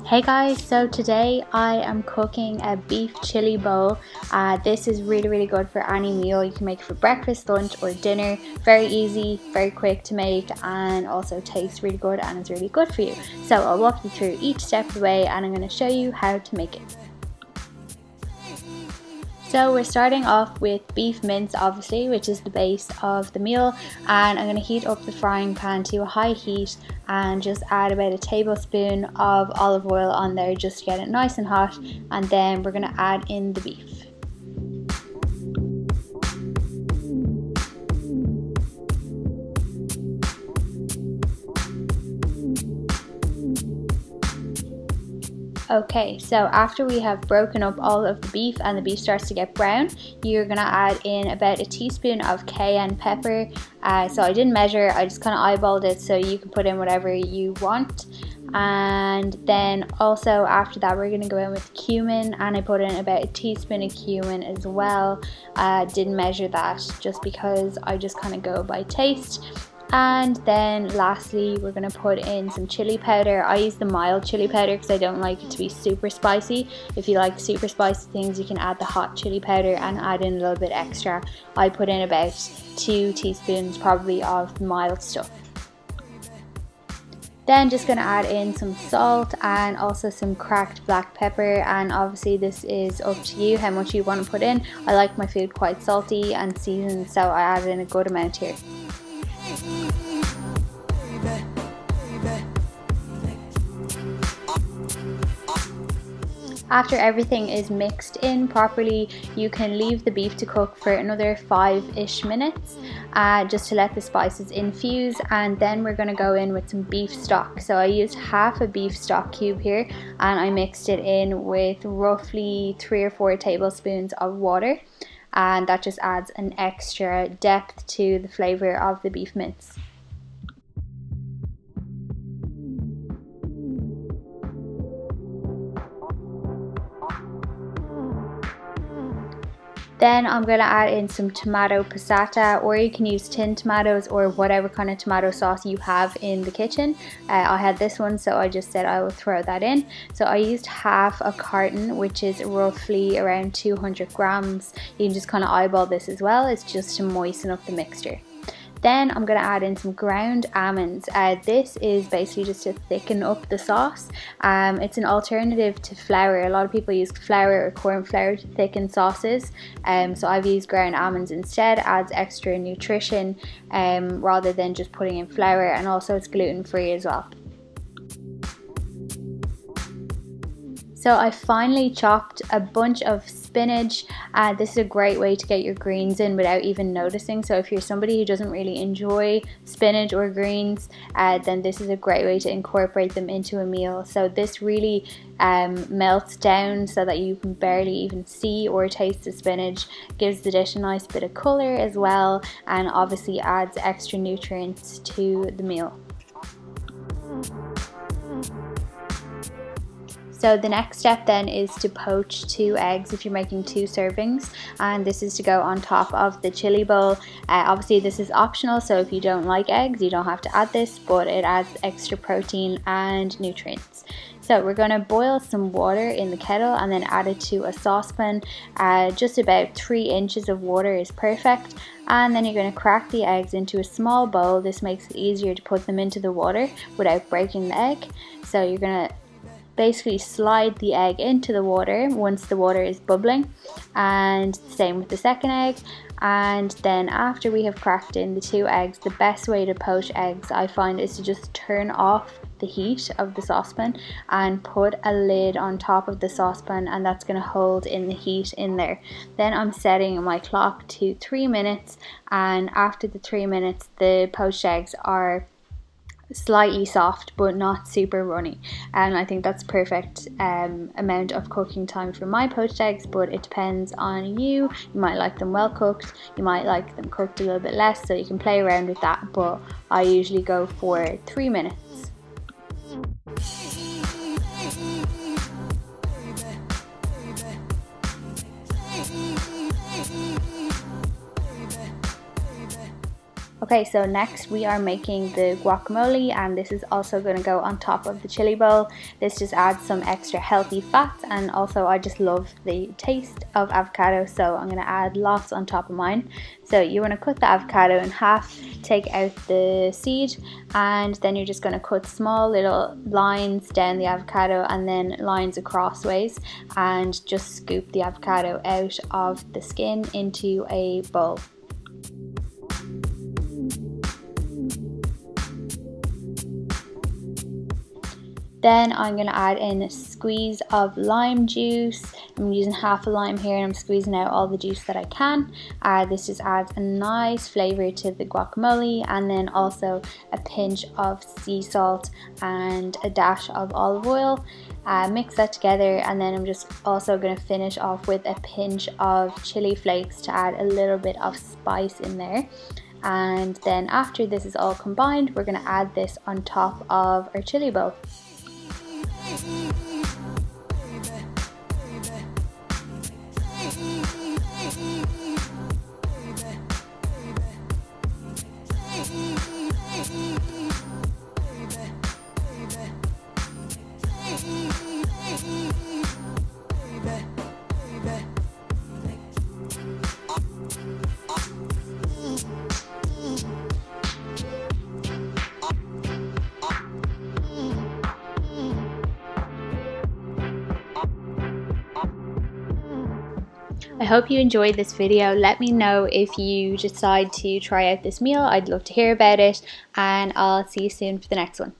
Hey guys, so today I am cooking a beef chili bowl. This is really good for any meal. You can make it for breakfast, lunch or dinner. Very easy, very quick to make, and also tastes really good and is really good for you. So I'll walk you through each step of the way and I'm going to show you how to make it. So we're starting off with beef mince, obviously, which is the base of the meal, and I'm going to heat up the frying pan to a high heat and just add about a tablespoon of olive oil on there just to get it nice and hot, and then we're going to add in the beef. Okay, so after we have broken up all of the beef and the beef starts to get brown, you're going to add in about a teaspoon of cayenne pepper. So I didn't measure, I just kind of eyeballed it, so you can put in whatever you want. And then also after that we're going to go in with cumin, and I put in about a teaspoon of cumin as well. Didn't measure that just because I just kind of go by taste. And then lastly we're going to put in some chili powder. I use the mild chili powder because I don't like it to be super spicy. If you like super spicy things, you can add the hot chili powder and add in a little bit extra. I put in about 2 teaspoons probably of mild stuff. Then just going to add in some salt and also some cracked black pepper, and obviously this is up to you how much you want to put in. I like my food quite salty and seasoned, so I added in a good amount here. After everything is mixed in properly, you can leave the beef to cook for another 5-ish minutes just to let the spices infuse, and then we're going to go in with some beef stock. So I used half a beef stock cube here and I mixed it in with roughly 3 or 4 tablespoons of water, and that just adds an extra depth to the flavour of the beef mince. Then I'm going to add in some tomato passata, or you can use tinned tomatoes or whatever kind of tomato sauce you have in the kitchen. I had this one, so I just said I will throw that in. So I used half a carton, which is roughly around 200 grams. You can just kind of eyeball this as well. It's just to moisten up the mixture. Then I'm going to add in some ground almonds. This is basically just to thicken up the sauce. It's an alternative to flour. A lot of people use flour or corn flour to thicken sauces. So I've used ground almonds instead. Adds extra nutrition rather than just putting in flour, and also it's gluten free as well. So I finally chopped a bunch of spinach. This is a great way to get your greens in without even noticing. So if you're somebody who doesn't really enjoy spinach or greens, then this is a great way to incorporate them into a meal. So this really melts down so that you can barely even see or taste the spinach. Gives the dish a nice bit of colour as well, and obviously adds extra nutrients to the meal. So the next step then is to poach 2 eggs if you're making 2 servings, and this is to go on top of the chili bowl. Obviously this is optional, so if you don't like eggs you don't have to add this, but it adds extra protein and nutrients. So we're going to boil some water in the kettle and then add it to a saucepan. Just about 3 inches of water is perfect, and then you're going to crack the eggs into a small bowl. This makes it easier to put them into the water without breaking the egg. So you're going to basically slide the egg into the water once the water is bubbling, and same with the second egg. And then after we have cracked in the 2 eggs, the best way to poach eggs I find is to just turn off the heat of the saucepan and put a lid on top of the saucepan, and that's going to hold in the heat in there. Then I'm setting my clock to 3 minutes, and after the 3 minutes the poached eggs are slightly soft but not super runny, and I think that's perfect amount of cooking time for my poached eggs, but it depends on you. You might like them well cooked, you might like them cooked a little bit less, so you can play around with that, but I usually go for 3 minutes. Okay, so next we are making the guacamole, and this is also going to go on top of the chili bowl. This just adds some extra healthy fats, and also I just love the taste of avocado, so I'm going to add lots on top of mine. So you want to cut the avocado in half, take out the seed, and then you're just going to cut small little lines down the avocado and then lines across ways, and just scoop the avocado out of the skin into a bowl. Then I'm going to add in a squeeze of lime juice. I'm using half a lime here and I'm squeezing out all the juice that I can. This just adds a nice flavour to the guacamole, and then also a pinch of sea salt and a dash of olive oil. Mix that together, and then I'm just also going to finish off with a pinch of chili flakes to add a little bit of spice in there. And then after this is all combined, we're going to add this on top of our chili bowl. I hope you enjoyed this video. Let me know if you decide to try out this meal. I'd love to hear about it, and I'll see you soon for the next one.